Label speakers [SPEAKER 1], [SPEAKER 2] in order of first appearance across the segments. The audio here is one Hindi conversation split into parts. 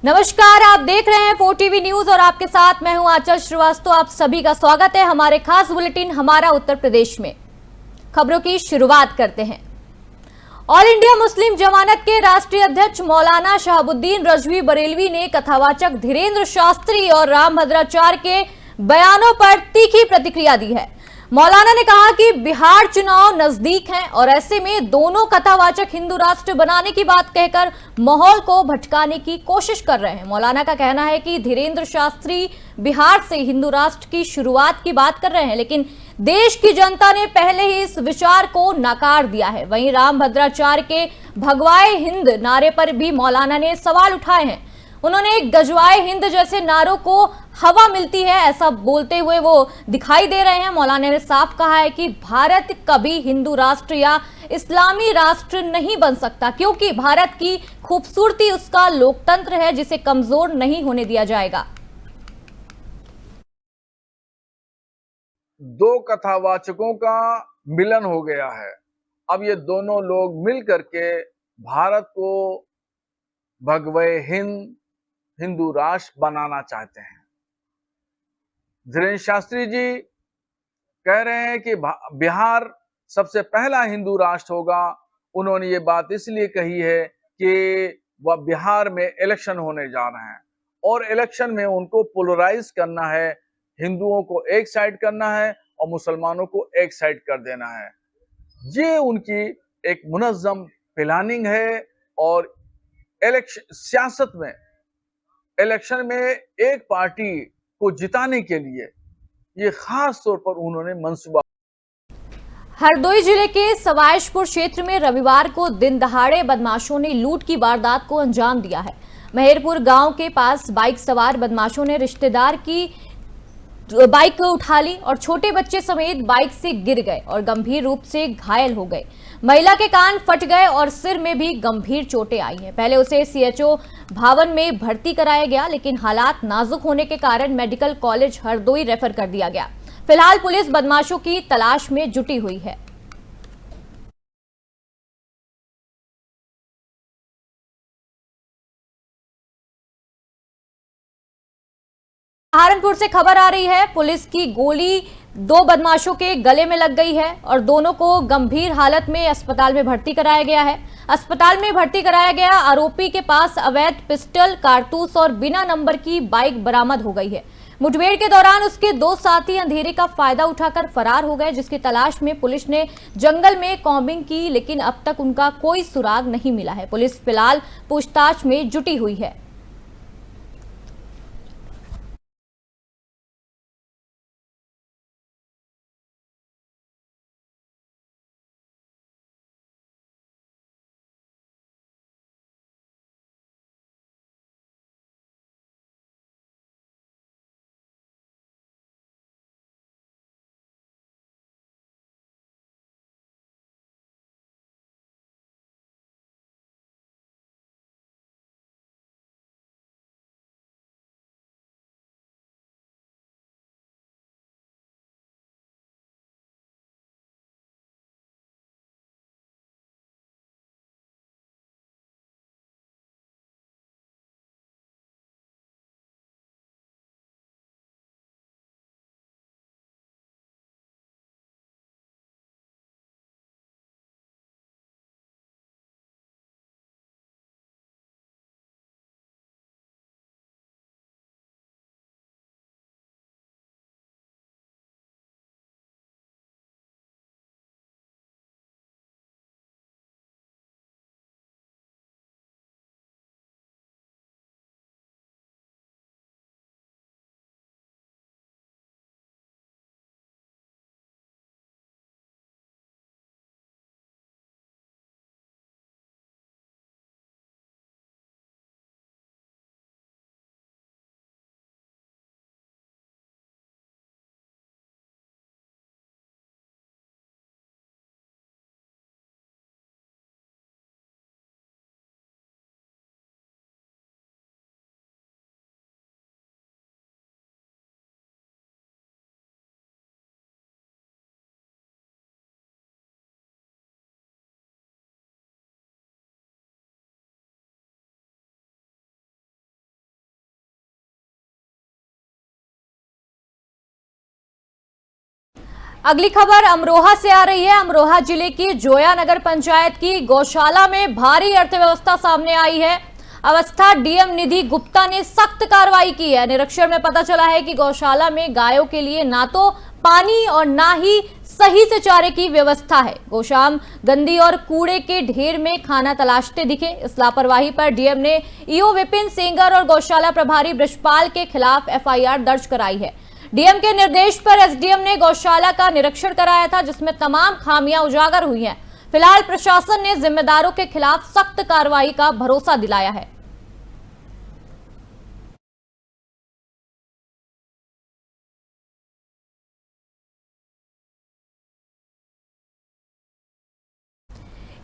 [SPEAKER 1] नमस्कार, आप देख रहे हैं 4 टीवी न्यूज और आपके साथ मैं हूं आंचल श्रीवास्तव। आप सभी का स्वागत है हमारे खास बुलेटिन हमारा उत्तर प्रदेश में। खबरों की शुरुआत करते हैं। ऑल इंडिया मुस्लिम जमानत के राष्ट्रीय अध्यक्ष मौलाना शहाबुद्दीन रजवी बरेलवी ने कथावाचक धीरेन्द्र शास्त्री और रामभद्राचार्य के बयानों पर तीखी प्रतिक्रिया दी है। मौलाना ने कहा कि बिहार चुनाव नजदीक हैं और ऐसे में दोनों कथावाचक हिंदू राष्ट्र बनाने की बात कहकर माहौल को भटकाने की कोशिश कर रहे हैं। मौलाना का कहना है कि धीरेन्द्र शास्त्री बिहार से हिंदू राष्ट्र की शुरुआत की बात कर रहे हैं, लेकिन देश की जनता ने पहले ही इस विचार को नकार दिया है। वहीं रामभद्राचार्य के भगवाए हिंद नारे पर भी मौलाना ने सवाल उठाए हैं। उन्होंने गजवाए हिंद जैसे नारों को हवा मिलती है ऐसा बोलते हुए वो दिखाई दे रहे हैं। मौलाना ने साफ कहा है कि भारत कभी हिंदू राष्ट्र या इस्लामी राष्ट्र नहीं बन सकता, क्योंकि भारत की खूबसूरती उसका लोकतंत्र है जिसे कमजोर नहीं होने दिया जाएगा।
[SPEAKER 2] दो कथावाचकों का मिलन हो गया है। अब ये दोनों लोग मिल करके भारत को भगवे हिंद हिंदू राष्ट्र बनाना चाहते हैं। धीरेन्द्र शास्त्री जी कह रहे हैं कि बिहार सबसे पहला हिंदू राष्ट्र होगा। उन्होंने ये बात इसलिए कही है कि वह बिहार में इलेक्शन होने जा रहे हैं और इलेक्शन में उनको पोलराइज करना है, हिंदुओं को एक साइड करना है और मुसलमानों को एक साइड कर देना है। ये उनकी एक मुनज़्ज़म प्लानिंग है और सियासत में इलेक्शन में एक पार्टी को जिताने के लिए ये खास तौर पर उन्होंने मंसूबा।
[SPEAKER 1] हरदोई जिले के सवायशपुर क्षेत्र में रविवार को दिन दहाड़े बदमाशों ने लूट की वारदात को अंजाम दिया है। मेहरपुर गांव के पास बाइक सवार बदमाशों ने रिश्तेदार की बाइक को उठा ली और छोटे बच्चे समेत बाइक से गिर गए और गंभीर रूप से घायल हो गए। महिला के कान फट गए और सिर में भी गंभीर चोटें आई हैं। पहले उसे सीएचओ भवन में भर्ती कराया गया, लेकिन हालात नाजुक होने के कारण मेडिकल कॉलेज हरदोई रेफर कर दिया गया। फिलहाल पुलिस बदमाशों की तलाश में जुटी हुई है। सहारनपुर से खबर आ रही है, पुलिस की गोली दो बदमाशों के गले में लग गई है और दोनों को गंभीर हालत में अस्पताल में भर्ती कराया गया है। अस्पताल में भर्ती कराया गया आरोपी के पास अवैध पिस्टल, कारतूस और बिना नंबर की बाइक बरामद हो गई है। मुठभेड़ के दौरान उसके दो साथी अंधेरे का फायदा उठाकर फरार हो गए, जिसकी तलाश में पुलिस ने जंगल में कॉम्बिंग की, लेकिन अब तक उनका कोई सुराग नहीं मिला है। पुलिस फिलहाल पूछताछ में जुटी हुई है। अगली खबर अमरोहा से आ रही है। अमरोहा जिले की जोया नगर पंचायत की गौशाला में भारी अर्थव्यवस्था सामने आई है। अवस्था डीएम निधि गुप्ता ने सख्त कार्रवाई की है। निरीक्षण में पता चला है कि गौशाला में गायों के लिए ना तो पानी और ना ही सही से चारे की व्यवस्था है। गौशाम गंदी और कूड़े के ढेर में खाना तलाशते दिखे। इस लापरवाही पर डीएम ने ईओ विपिन सेंगर और गौशाला प्रभारी बृजपाल के खिलाफ एफआईआर दर्ज कराई है। डीएम के निर्देश पर एसडीएम ने गौशाला का निरीक्षण कराया था, जिसमें तमाम खामियां उजागर हुई हैं। फिलहाल प्रशासन ने जिम्मेदारों के खिलाफ सख्त कार्रवाई का भरोसा दिलाया है।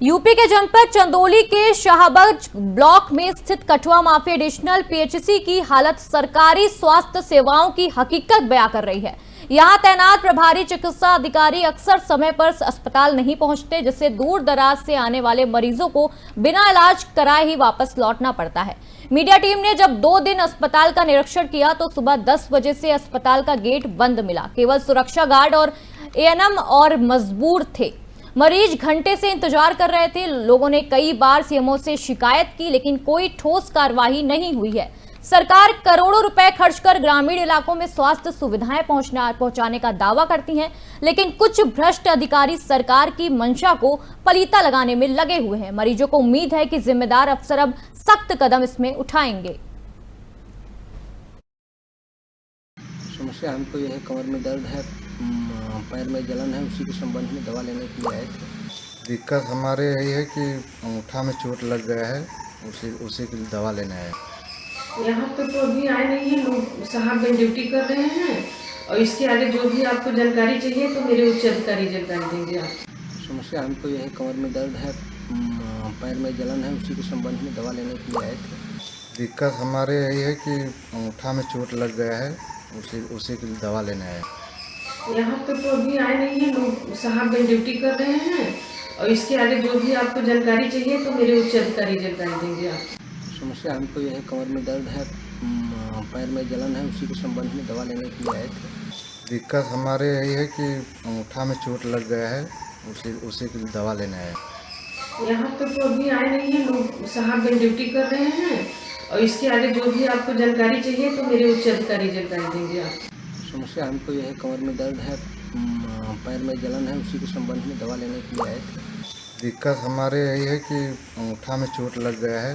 [SPEAKER 1] यूपी के जनपद चंदौली के शाहबाग ब्लॉक में स्थित कठुआ माफी एडिशनल पीएचसी की हालत सरकारी स्वास्थ्य सेवाओं की हकीकत बयां कर रही है। यहां तैनात प्रभारी चिकित्सा अधिकारी अक्सर समय पर अस्पताल नहीं पहुंचते, जिससे दूर दराज से आने वाले मरीजों को बिना इलाज कराए ही वापस लौटना पड़ता है। मीडिया टीम ने जब 2 दिन अस्पताल का निरीक्षण किया तो सुबह 10 बजे से अस्पताल का गेट बंद मिला। केवल सुरक्षा गार्ड और एएनएम और मजबूर थे। मरीज घंटे से इंतजार कर रहे थे। लोगों ने कई बार सीएमओ से शिकायत की, लेकिन कोई ठोस कार्रवाई नहीं हुई है। सरकार करोड़ों रुपए खर्च कर ग्रामीण इलाकों में स्वास्थ्य सुविधाएं पहुंचाने का दावा करती है, लेकिन कुछ भ्रष्ट अधिकारी सरकार की मंशा को पलीता लगाने में लगे हुए हैं। मरीजों को उम्मीद है कि जिम्मेदार अफसर अब सख्त कदम इसमें उठाएंगे।
[SPEAKER 3] समस्या हमको यह है, कमर में दर्द है, पैर में जलन है, उसी के संबंध में दवा लेने के लिए आए थे।
[SPEAKER 4] दिक्कत हमारे यही है कि अंगूठा में चोट लग गया है, उसी के लिए दवा लेने आए।
[SPEAKER 5] यहाँ तो अभी आए नहीं है, लोग साहब दिन ड्यूटी कर रहे हैं और इसके आगे जो भी आपको जानकारी चाहिए तो मेरे उच्च अधिकारी जानकारी देंगे आप।
[SPEAKER 3] समस्या हमको यह है, कमर में दर्द है, पैर में जलन है, उसी के संबंध में दवा लेने के लिए आए थे।
[SPEAKER 4] दिक्कत हमारे यही है कि अंगूठा में चोट लग गया है, उसी के लिए दवा लेने आए।
[SPEAKER 5] यहाँ तो अभी आए नहीं है, लोग साहब दिन ड्यूटी कर रहे हैं और इसके आगे जो भी आपको जानकारी चाहिए तो मेरे उच्च अधिकारी जानकारी देंगे आप।
[SPEAKER 3] समस्या हमको यह है, कमर में दर्द है, पैर में जलन है, उसी के संबंध में दवा लेने के लिए आए थे।
[SPEAKER 4] दिक्कत हमारे यही है कि अंगूठा में चोट लग गया है, उसी के लिए दवा लेने आए।
[SPEAKER 5] यहाँ तो अभी आए नहीं है, लोग साहब दिन ड्यूटी कर रहे हैं और इसके आगे जो भी आपको जानकारी चाहिए तो मेरे उच्च अधिकारी जानकारी देंगे आप।
[SPEAKER 3] समस्या हमको यह है, कमर में दर्द है, पैर में जलन है, उसी के संबंध में दवा लेने के लिए आए थे।
[SPEAKER 4] दिक्कत हमारे यही है कि अंगूठा में चोट लग गया है,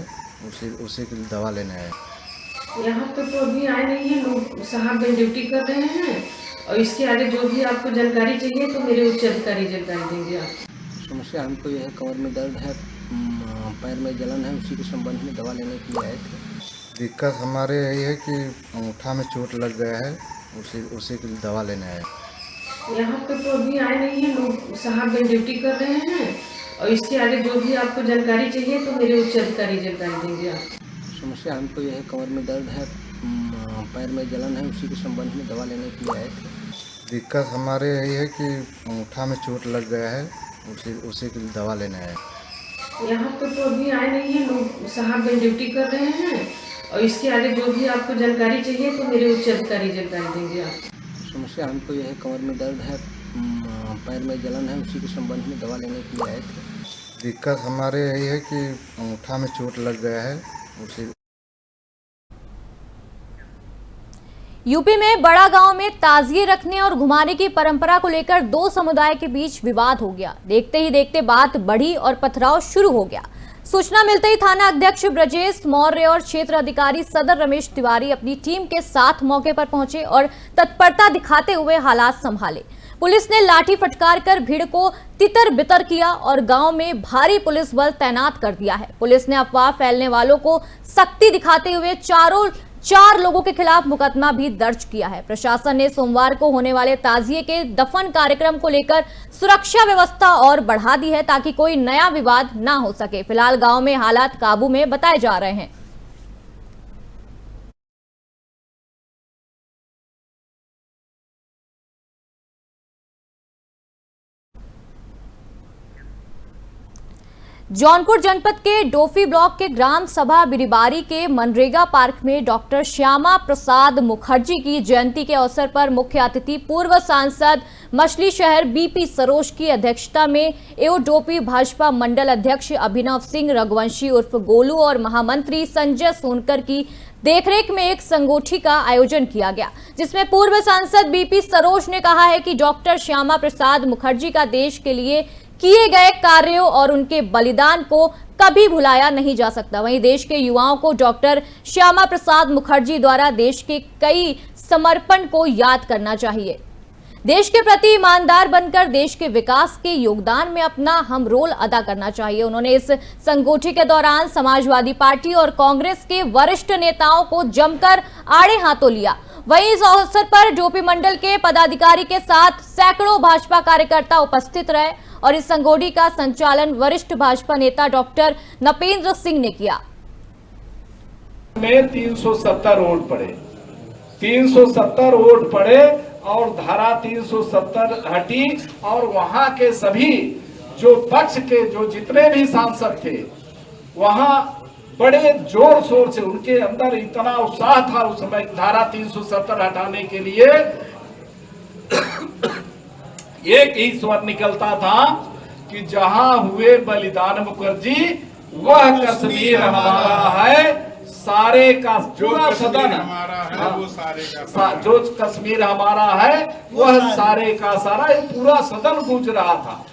[SPEAKER 4] उसी के लिए दवा लेने आए।
[SPEAKER 5] यहाँ तो अभी आए नहीं है, लोग साहब दिन ड्यूटी कर रहे हैं और इसके आगे जो भी आपको जानकारी चाहिए तो मेरे उच्च अधिकारी जानकारी देंगे आप।
[SPEAKER 3] समस्या हमको यह है, कमर में दर्द है, पैर में जलन है, उसी के संबंध में दवा लेने के लिए आए थे।
[SPEAKER 4] दिक्कत हमारे यही है कि अंगूठा में चोट लग गया है, उसी के लिए दवा लेने आए।
[SPEAKER 5] यहाँ तो अभी आए नहीं है, लोग साहब दिन ड्यूटी कर रहे हैं और इसके आगे जो भी आपको जानकारी चाहिए तो मेरे उच्च अधिकारी जानकारी देंगे आप।
[SPEAKER 3] समस्या हमको यह है, कमर में दर्द है, पैर में जलन है, उसी के संबंध में दवा लेने के लिए आए थे।
[SPEAKER 4] दिक्कत हमारे यही है कि अंगूठा में चोट लग गया है, उसी के लिए दवा लेने आए।
[SPEAKER 5] यहाँ तो अभी आए नहीं है, लोग साहब दिन ड्यूटी कर रहे हैं और इसके आगे जो भी आपको जानकारी चाहिए तो मेरे उच्च अधिकारी जानकारी देंगे आप।
[SPEAKER 3] समस्या हमको यह है, कमर में दर्द है, पैर में जलन है, उसी के संबंध में दवा लेने के लिए आए थे।
[SPEAKER 4] दिक्कत हमारे यही है कि अंगूठा में चोट लग गया है, उसी।
[SPEAKER 1] यूपी में बड़ा गांव में ताजिए रखने और घुमाने की परंपरा को लेकर 2 समुदाय के बीच विवाद हो गया। देखते ही देखते बात बढ़ी और पथराव शुरू हो गया। सूचना मिलते ही थाना अध्यक्ष ब्रजेश मौर्य और क्षेत्र अधिकारी सदर रमेश तिवारी अपनी टीम के साथ मौके पर पहुंचे और तत्परता दिखाते हुए हालात संभाले। पुलिस ने लाठी फटकार कर भीड़ को तितर बितर किया और गांव में भारी पुलिस बल तैनात कर दिया है। पुलिस ने अफवाह फैलने वालों को सख्ती दिखाते हुए 4 लोगों के खिलाफ मुकदमा भी दर्ज किया है। प्रशासन ने सोमवार को होने वाले ताजिए के दफन कार्यक्रम को लेकर सुरक्षा व्यवस्था और बढ़ा दी है, ताकि कोई नया विवाद ना हो सके। फिलहाल गांव में हालात काबू में बताए जा रहे हैं। जौनपुर जनपद के डोफी ब्लॉक के ग्राम सभा बिरीबारी के मनरेगा पार्क में डॉक्टर श्यामा प्रसाद मुखर्जी की जयंती के अवसर पर मुख्य अतिथि पूर्व सांसद मछली शहर बीपी सरोज की अध्यक्षता में एओडोपी भाजपा मंडल अध्यक्ष अभिनव सिंह रघुवंशी उर्फ गोलू और महामंत्री संजय सोनकर की देखरेख में एक संगोष्ठी का आयोजन किया गया, जिसमें पूर्व सांसद बीपी सरोज ने कहा है कि डॉक्टर श्यामा प्रसाद मुखर्जी का देश के लिए किए गए कार्यों और उनके बलिदान को कभी भुलाया नहीं जा सकता। वहीं देश के युवाओं को डॉक्टर श्यामा प्रसाद मुखर्जी द्वारा देश के कई समर्पण को याद करना चाहिए। देश के प्रति ईमानदार बनकर देश के विकास के योगदान में अपना हम रोल अदा करना चाहिए। उन्होंने इस संगोष्ठी के दौरान समाजवादी पार्टी और कांग्रेस के वरिष्ठ नेताओं को जमकर आड़े हाथों लिया। वहीं इस अवसर पर डोपी मंडल के पदाधिकारी के साथ सैकड़ों भाजपा कार्यकर्ता उपस्थित रहे और इस संगोष्ठी का संचालन वरिष्ठ भाजपा नेता डॉक्टर नपेंद्र सिंह ने किया।
[SPEAKER 6] में 370 वोट पड़े, 370 वोट पड़े और धारा 370 हटी और वहां के सभी जो पक्ष के जो जितने भी सांसद थे वहां बड़े जोर शोर से उनके अंदर इतना उत्साह था उस समय धारा 370 हटाने के लिए। एक ही स्वर निकलता था कि जहां हुए बलिदान मुखर्जी वह कश्मीर हमारा है, सारे का पूरा सदन
[SPEAKER 7] हमारा है वो सारे का
[SPEAKER 6] जो कश्मीर हमारा है वह सारे का सारा पूरा सदन गूंज रहा था।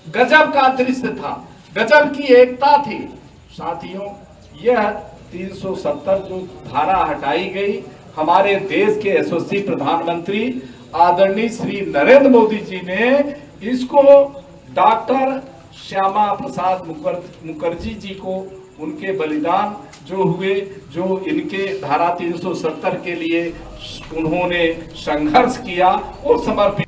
[SPEAKER 6] गजब का दृश्य था, गजब की एकता थी। साथियों, यह 370 जो धारा हटाई गई, हमारे देश के यशस्वी प्रधानमंत्री आदरणीय श्री नरेंद्र मोदी जी ने इसको डॉक्टर श्यामा प्रसाद मुखर्जी जी को उनके बलिदान जो हुए, जो इनके धारा 370 के लिए उन्होंने संघर्ष किया, वो समर्पित।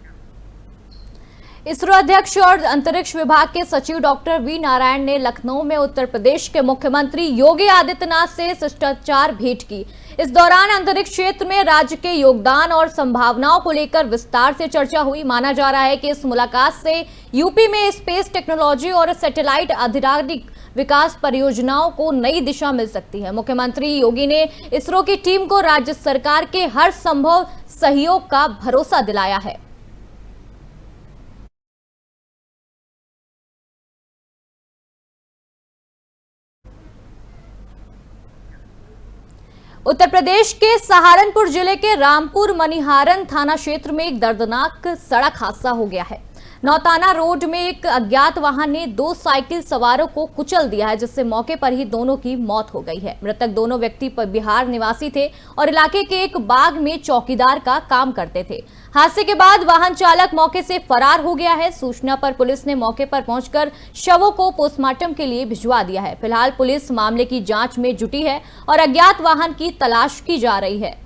[SPEAKER 1] इसरो अध्यक्ष और अंतरिक्ष विभाग के सचिव डॉक्टर वी नारायण ने लखनऊ में उत्तर प्रदेश के मुख्यमंत्री योगी आदित्यनाथ से शिष्टाचार भेंट की। इस दौरान अंतरिक्ष क्षेत्र में राज्य के योगदान और संभावनाओं को लेकर विस्तार से चर्चा हुई। माना जा रहा है कि इस मुलाकात से यूपी में स्पेस टेक्नोलॉजी और सैटेलाइट आधारित विकास परियोजनाओं को नई दिशा मिल सकती है। मुख्यमंत्री योगी ने इसरो की टीम को राज्य सरकार के हर संभव सहयोग का भरोसा दिलाया है। उत्तर प्रदेश के सहारनपुर जिले के रामपुर मनिहारन थाना क्षेत्र में एक दर्दनाक सड़क हादसा हो गया है। नौताना रोड में एक अज्ञात वाहन ने 2 साइकिल सवारों को कुचल दिया है, जिससे मौके पर ही दोनों की मौत हो गई है। मृतक दोनों व्यक्ति बिहार निवासी थे और इलाके के एक बाग में चौकीदार का काम करते थे। हादसे के बाद वाहन चालक मौके से फरार हो गया है। सूचना पर पुलिस ने मौके पर पहुंचकर शवों को पोस्टमार्टम के लिए भिजवा दिया है। फिलहाल पुलिस मामले की जांच में जुटी है और अज्ञात वाहन की तलाश की जा रही है।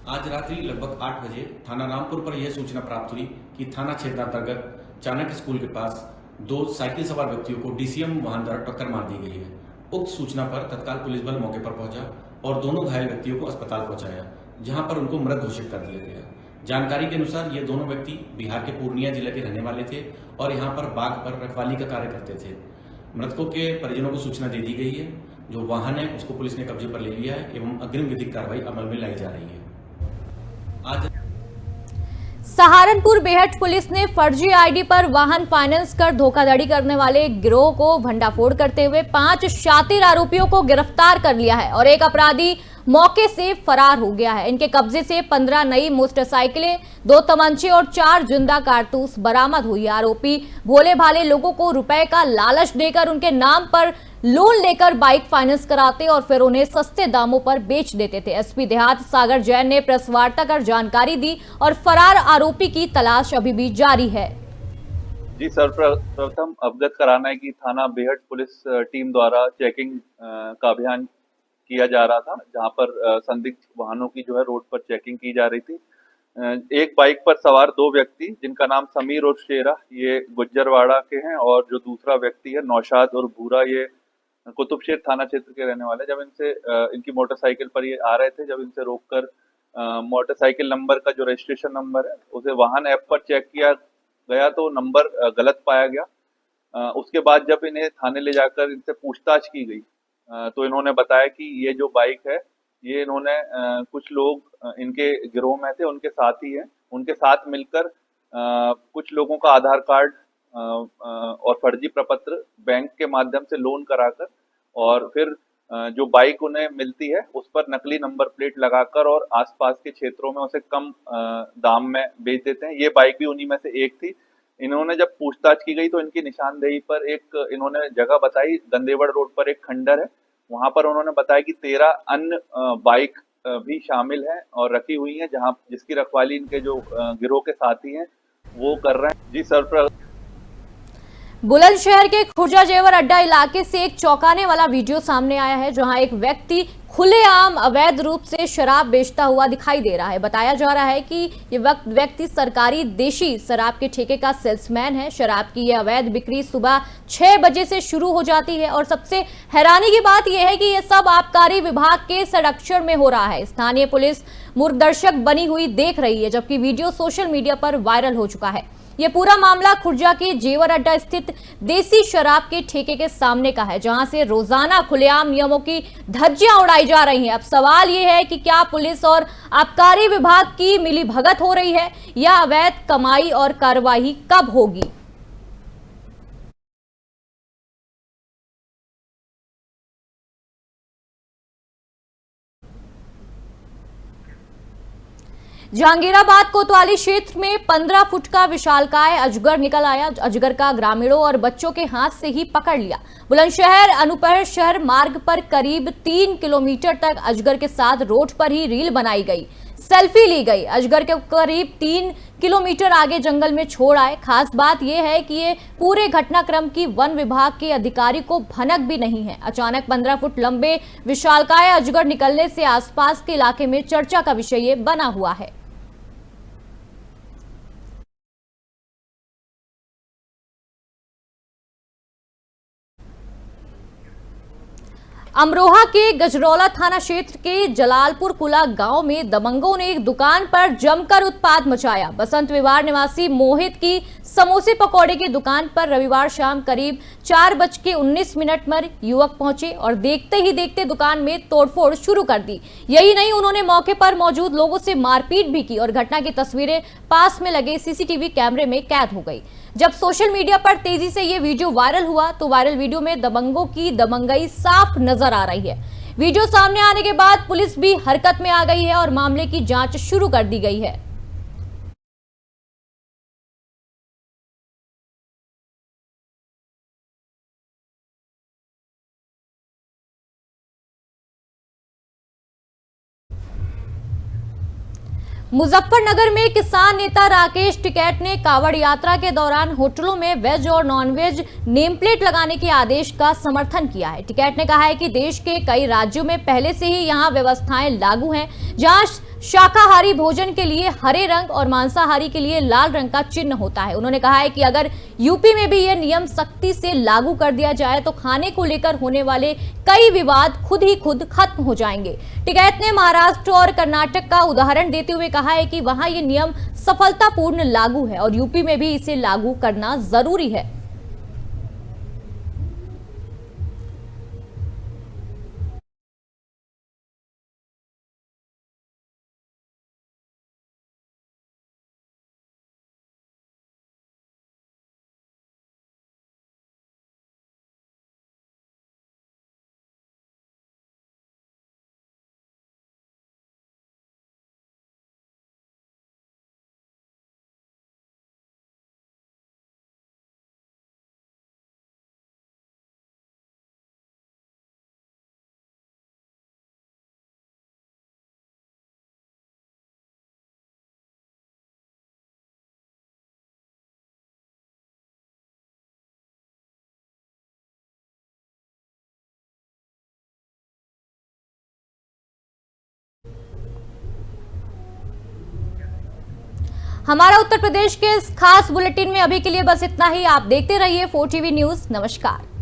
[SPEAKER 8] आज रात्रि लगभग 8 बजे थाना रामपुर पर यह सूचना प्राप्त हुई कि थाना क्षेत्र अंतर्गत चाणक्य स्कूल के पास 2 साइकिल सवार व्यक्तियों को डीसीएम वाहन द्वारा टक्कर मार दी गई है। उक्त सूचना पर तत्काल पुलिस बल मौके पर पहुंचा और दोनों घायल व्यक्तियों को अस्पताल पहुंचाया, जहां पर उनको मृत घोषित कर दिया गया। जानकारी के अनुसार ये दोनों व्यक्ति बिहार के पूर्णिया जिले के रहने वाले थे और यहाँ पर बाग पर रखवाली का कार्य करते थे। मृतकों के परिजनों को सूचना दे दी गई है। जो वाहन है उसको पुलिस ने कब्जे पर ले लिया है एवं अग्रिम विधिक कार्रवाई अमल में लाई जा रही है।
[SPEAKER 1] सहारनपुर बेहट पुलिस ने फर्जी आईडी पर वाहन फाइनेंस कर धोखाधड़ी करने वाले गिरोह को भंडाफोड़ करते हुए 5 शातिर आरोपियों को गिरफ्तार कर लिया है और एक अपराधी मौके से फरार हो गया है। इनके कब्जे से 15 नई मोटरसाइकिलें, 2 तमंचे और 4 जिंदा कारतूस बरामद हुई। आरोपी भोले भाले लोगों को रुपए का लालच देकर उनके नाम पर लोन लेकर बाइक फाइनेंस कराते और फिर उन्हें सस्ते दामों पर बेच देते थे। एसपी देहात सागर जैन ने प्रेस वार्ता कर जानकारी दी और फरार आरोपी की तलाश अभी भी जारी है।
[SPEAKER 9] जी, सर्वप्रथम अवगत कराना है कि थाना बेहट पुलिस टीम द्वारा चेकिंग का अभियान किया जा रहा था, जहां पर संदिग्ध वाहनों की जो है रोड पर चेकिंग की जा रही थी। एक बाइक पर सवार 2 व्यक्ति, जिनका नाम समीर और शेरा, ये गुज्जरवाड़ा के हैं, और जो दूसरा व्यक्ति है नौशाद और भूरा, ये कुतुबशेर थाना क्षेत्र के रहने वाले। जब इनसे इनकी मोटरसाइकिल पर ये आ रहे थे, जब इनसे रोककर मोटरसाइकिल नंबर का जो रजिस्ट्रेशन नंबर है उसे वाहन ऐप पर चेक किया गया तो नंबर गलत पाया गया। उसके बाद जब इन्हें थाने ले जाकर इनसे पूछताछ की गई तो इन्होंने बताया कि ये जो बाइक है ये इन्होंने कुछ लोग इनके गिरोह में थे, उनके साथी हैं, उनके साथ मिलकर कुछ लोगों का आधार कार्ड और फर्जी प्रपत्र बैंक के माध्यम से लोन कराकर और फिर जो बाइक उन्हें मिलती है उस पर नकली नंबर प्लेट लगाकर और आसपास के क्षेत्रों में उसे कम दाम में बेच देते हैं। ये बाइक भी उन्हीं में से एक थी। इन्होंने जब पूछताछ की गई तो इनकी निशानदेही पर एक इन्होंने जगह बताई, गंदेवड़ रोड पर एक खंडर है, वहां पर उन्होंने बताया कि 13 अन्य बाइक भी शामिल है और रखी हुई है, जहां जिसकी रखवाली इनके जो गिरोह के साथी हैं वो कर रहे हैं। जी सर।
[SPEAKER 1] बुलंदशहर के खुर्जा जेवर अड्डा इलाके से एक चौंकाने वाला वीडियो सामने आया है, जहां एक व्यक्ति खुलेआम अवैध रूप से शराब बेचता हुआ दिखाई दे रहा है। बताया जा रहा है कि ये व्यक्ति सरकारी देशी शराब के ठेके का सेल्समैन है। शराब की यह अवैध बिक्री सुबह 6 बजे से शुरू हो जाती है और सबसे हैरानी की बात यह है कि यह सब आबकारी विभाग के संरक्षण में हो रहा है। स्थानीय पुलिस मूर्खदर्शक बनी हुई देख रही है, जबकि वीडियो सोशल मीडिया पर वायरल हो चुका है। यह पूरा मामला खुर्जा के जेवर अड्डा स्थित देसी शराब के ठेके के सामने का है, जहां से रोजाना खुलेआम नियमों की धज्जियां उड़ाई जा रही हैं। अब सवाल यह है कि क्या पुलिस और आबकारी विभाग की मिलीभगत हो रही है या अवैध कमाई और कार्रवाई कब होगी? जहांगीराबाद कोतवाली क्षेत्र में 15 फुट का विशालकाय अजगर निकल आया। अजगर का ग्रामीणों और बच्चों के हाथ से ही पकड़ लिया। बुलंदशहर अनूपगढ़ शहर मार्ग पर करीब 3 किलोमीटर तक अजगर के साथ रोड पर ही रील बनाई गई, सेल्फी ली गई। अजगर के करीब 3 किलोमीटर आगे जंगल में छोड़ आए। खास बात यह है कि ये पूरे घटनाक्रम की वन विभाग के अधिकारी को भनक भी नहीं है। अचानक 15 फुट लंबे विशालकाय अजगर निकलने से आसपास के इलाके में चर्चा का विषय बना हुआ है। अमरोहा के गजरौला थाना क्षेत्र के जलालपुर कुला गांव में दबंगों ने एक दुकान पर जमकर उत्पात मचाया। बसंत विवार निवासी मोहित की समोसे पकौड़े की दुकान पर रविवार शाम करीब 4:19 पर युवक पहुंचे और देखते ही देखते दुकान में तोड़फोड़ शुरू कर दी। यही नहीं, उन्होंने मौके पर मौजूद लोगों से मारपीट भी की और घटना की तस्वीरें पास में लगे सीसीटीवी कैमरे में कैद हो गई। जब सोशल मीडिया पर तेजी से ये वीडियो वायरल हुआ तो वायरल वीडियो में दबंगों की दबंगई साफ नजर आ रही है। वीडियो सामने आने के बाद पुलिस भी हरकत में आ गई है और मामले की जांच शुरू कर दी गई है। मुजफ्फरनगर में किसान नेता राकेश टिकैत ने कांवड़ यात्रा के दौरान होटलों में वेज और नॉनवेज नेम प्लेट लगाने के आदेश का समर्थन किया है। टिकैत ने कहा है कि देश के कई राज्यों में पहले से ही यहां व्यवस्थाएं लागू हैं, जहां शाकाहारी भोजन के लिए हरे रंग और मांसाहारी के लिए लाल रंग का चिन्ह होता है। उन्होंने कहा है कि अगर यूपी में भी यह नियम सख्ती से लागू कर दिया जाए तो खाने को लेकर होने वाले कई विवाद खुद ही खुद खत्म हो जाएंगे। टिकैत ने महाराष्ट्र और कर्नाटक का उदाहरण देते हुए कहा है कि वहां ये नियम सफलतापूर्ण लागू है और यूपी में भी इसे लागू करना जरूरी है। हमारा उत्तर प्रदेश के इस खास बुलेटिन में अभी के लिए बस इतना ही। आप देखते रहिए 4TV न्यूज। नमस्कार।